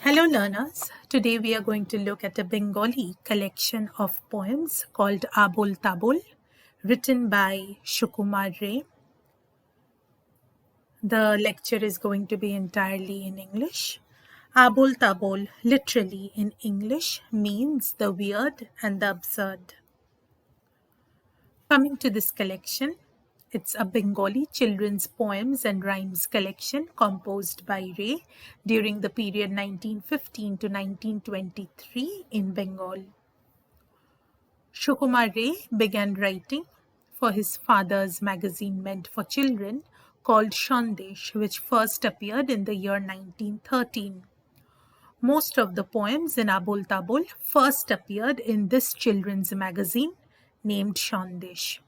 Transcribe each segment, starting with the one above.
Hello learners, today we are going to look at a Bengali collection of poems called Abol Tabol, written by SUKUMAR Ray. The lecture is going to be entirely in English. Abol Tabol, literally in English, means the weird and the absurd. Coming to this collection, it's a Bengali children's poems and rhymes collection composed by Ray during the period 1915 to 1923 in Bengal. Sukumar Ray began writing for his father's magazine meant for children called Sandesh, which first appeared in the year 1913. Most of the poems in Abol Tabol first appeared in this children's magazine named Sandesh.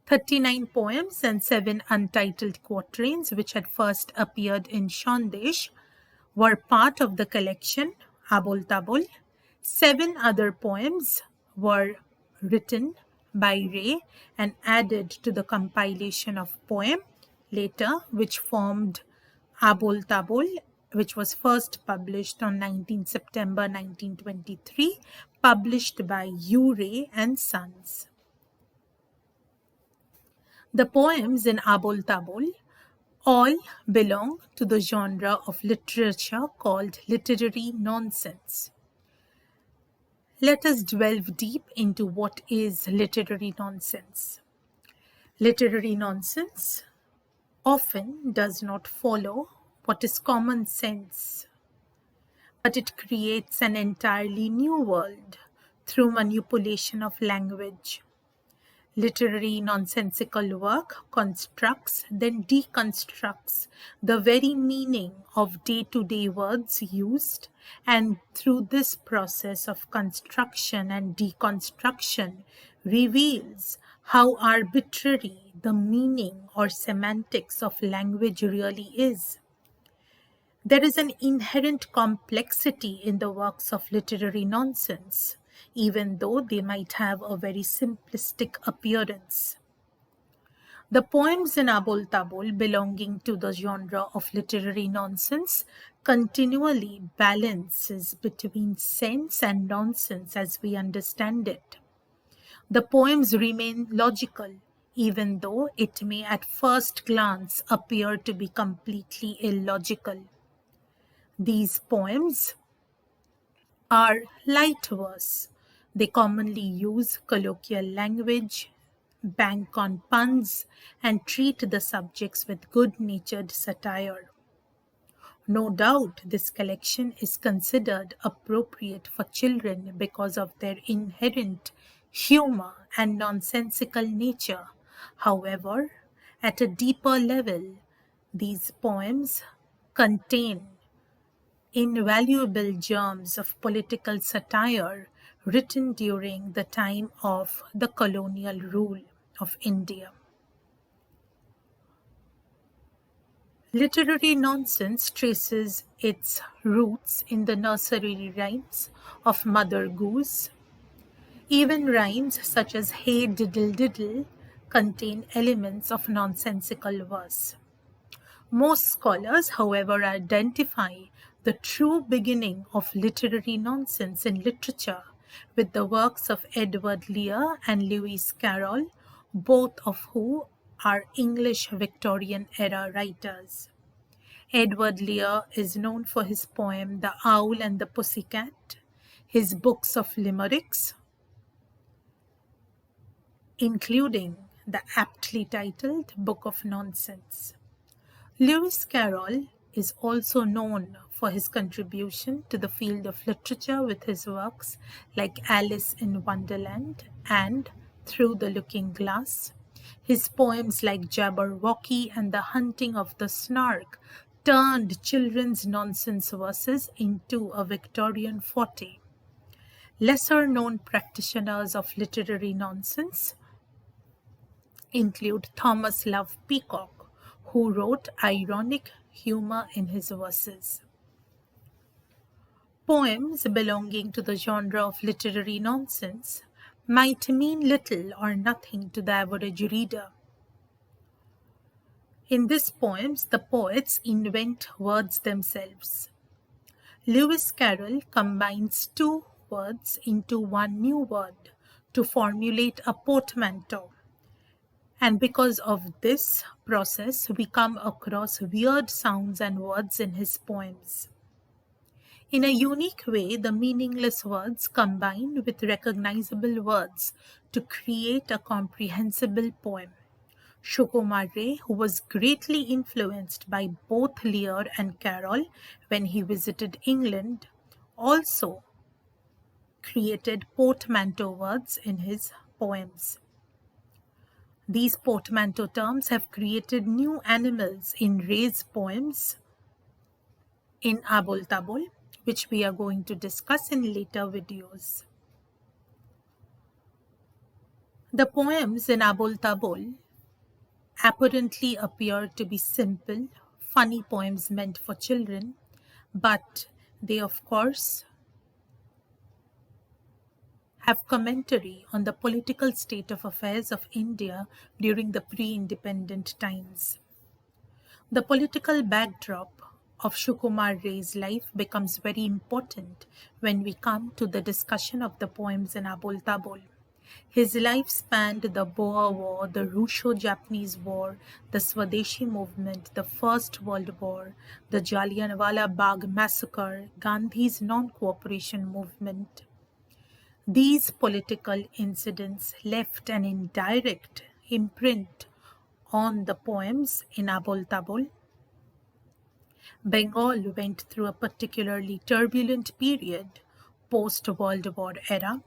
39 poems and 7 untitled quatrains, which had first appeared in Sandesh, were part of the collection Abol Tabol. 7 other poems were written by Ray and added to the compilation of poem later, which formed Abol Tabol, which was first published on 19 September 1923, published by U. Ray and Sons. The poems in Abol Tabol all belong to the genre of literature called literary nonsense. Let us delve deep into what is literary nonsense. Literary nonsense often does not follow what is common sense, but it creates an entirely new world through manipulation of language. Literary nonsensical work constructs, then deconstructs the very meaning of day-to-day words used, and through this process of construction and deconstruction reveals how arbitrary the meaning or semantics of language really is. There is an inherent complexity in the works of literary nonsense, even though they might have a very simplistic appearance. The poems in Abol Tabol belonging to the genre of literary nonsense continually balances between sense and nonsense as we understand it. The poems remain logical, even though it may at first glance appear to be completely illogical. These poems are light verse. They commonly use colloquial language, bank on puns, and treat the subjects with good-natured satire. No doubt this collection is considered appropriate for children because of their inherent humor and nonsensical nature. However, at a deeper level, these poems contain invaluable germs of political satire written during the time of the colonial rule of India. Literary nonsense traces its roots in the nursery rhymes of Mother Goose. Even rhymes such as Hey Diddle Diddle contain elements of nonsensical verse. Most scholars, however, identify the true beginning of literary nonsense in literature with the works of Edward Lear and Lewis Carroll, both of whom are English Victorian-era writers. Edward Lear is known for his poem The Owl and the Pussycat, his books of limericks, including the aptly titled Book of Nonsense. Lewis Carroll is also known for his contribution to the field of literature with his works like Alice in Wonderland and Through the Looking Glass. His poems like Jabberwocky and The Hunting of the Snark turned children's nonsense verses into a Victorian forte. Lesser-known practitioners of literary nonsense include Thomas Love Peacock, who wrote ironic humor in his verses. Poems belonging to the genre of literary nonsense might mean little or nothing to the average reader. In these poems, the poets invent words themselves. Lewis Carroll combines two words into one new word to formulate a portmanteau. And because of this process, we come across weird sounds and words in his poems. In a unique way, the meaningless words combine with recognizable words to create a comprehensible poem. Sukumar Ray, who was greatly influenced by both Lear and Carroll when he visited England, also created portmanteau words in his poems. These portmanteau terms have created new animals in Ray's poems in Abol Tabol, which we are going to discuss in later videos. The poems in Abol Tabol apparently appear to be simple, funny poems meant for children, but they of course have commentary on the political state of affairs of India during the pre-independent times. The political backdrop of Sukumar Ray's life becomes very important when we come to the discussion of the poems in Abol Tabol. His life spanned the Boer War, the Russo-Japanese War, the Swadeshi movement, the First World War, the Jallianwala Bagh massacre, Gandhi's non-cooperation movement. These political incidents left an indirect imprint on the poems in Abol Tabol. Bengal went through a particularly turbulent period post-World War era.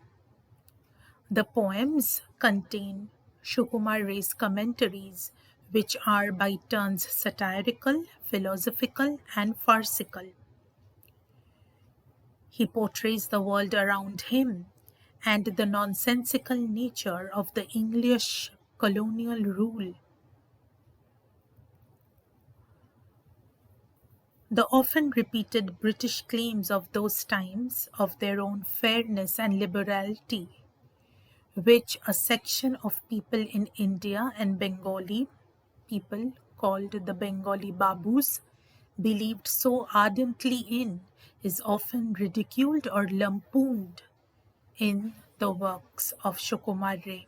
The poems contain Sukumar Ray's commentaries, which are by turns satirical, philosophical, and farcical. He portrays the world around him and the nonsensical nature of the English colonial rule. The often repeated British claims of those times of their own fairness and liberality, which a section of people in India and Bengali people called the Bengali Babus believed so ardently in, is often ridiculed or lampooned in the works of Sukumar Ray.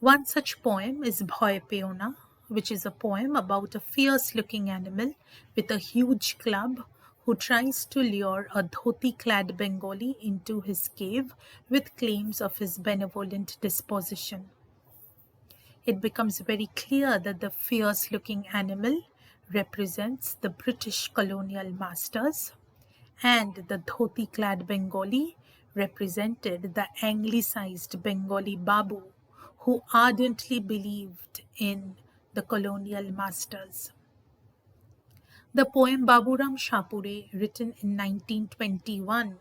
One such poem is Bhoy Peona, which is a poem about a fierce-looking animal with a huge club who tries to lure a dhoti-clad Bengali into his cave with claims of his benevolent disposition. It becomes very clear that the fierce-looking animal represents the British colonial masters, and the dhoti-clad Bengali represented the anglicized Bengali Babu, who ardently believed in the colonial masters. The poem Baburam Shapure, written in 1921,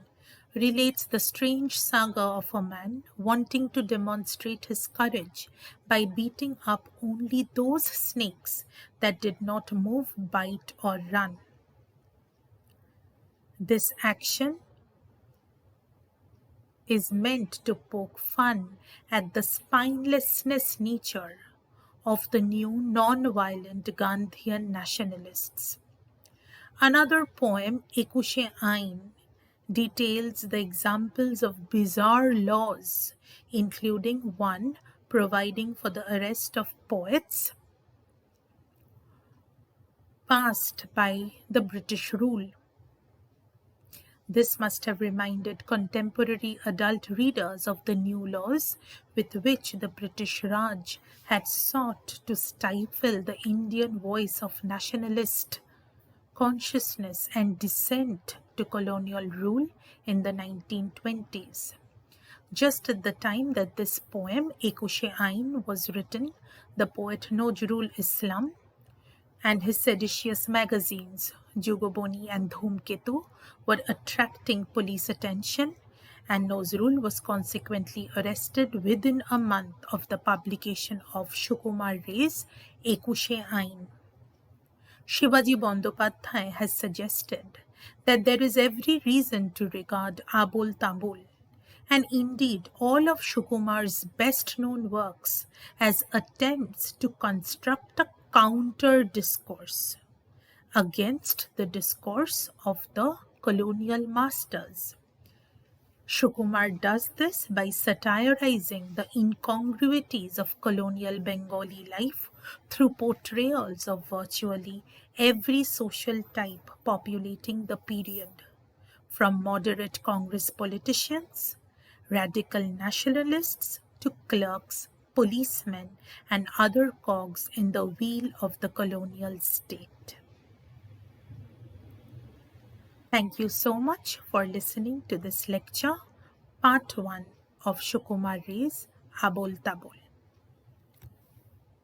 relates the strange saga of a man wanting to demonstrate his courage by beating up only those snakes that did not move, bite, or run. This action is meant to poke fun at the spinelessness nature of the new non-violent Gandhian nationalists. Another poem, Ekushe Ain, details the examples of bizarre laws, including one providing for the arrest of poets passed by the British rule. This must have reminded contemporary adult readers of the new laws with which the British Raj had sought to stifle the Indian voice of nationalist consciousness and dissent to colonial rule in the 1920s. Just at the time that this poem, Ekushe Ain, was written, the poet Nojrul Islam and his seditious magazines, Jugoboni and Dhumketu, were attracting police attention, and Nozrul was consequently arrested within a month of the publication of Sukumar Ray's Ekushe Ain. Shivaji Bandyopadhyay has suggested that there is every reason to regard Abol Tabol, and indeed all of Sukumar's best-known works, as attempts to construct a counter-discourse against the discourse of the colonial masters. SUKUMAR does this by satirizing the incongruities of colonial Bengali life through portrayals of virtually every social type populating the period, from moderate Congress politicians, radical nationalists, to clerks, policemen, and other cogs in the wheel of the colonial state. Thank you so much for listening to this lecture, part 1 of SUKUMAR Ray's Abol Tabol.